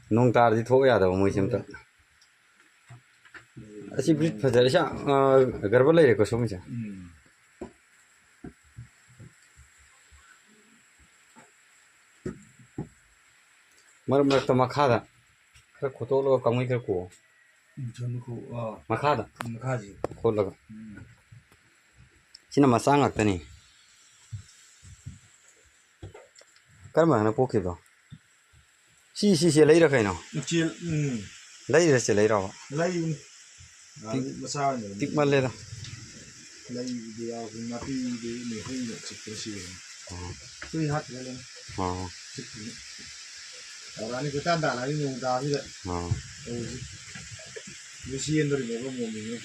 nông ta thì thổi à đâu mới xem tận chỉ biết phải thế chứ gar vào lấy có số mấy chứ mà tao mà khá đó cái khổ tôi lo công mấy cái khổ mà khá đó khổ lắm chỉ là mà sang ngạc tên này cái mà nó phô kịp rồi xí lấy ra cái nào lấy ra sẽ lấy đâu lấy mà sao nhỉ tiếp mà lấy đâu lấy video thì mà đi mình hơi nhận chụp cái gì tôi hát lên chụp ở đây cái tan đàn này dùng ra như vậy như xiên rồi mình có mồm mình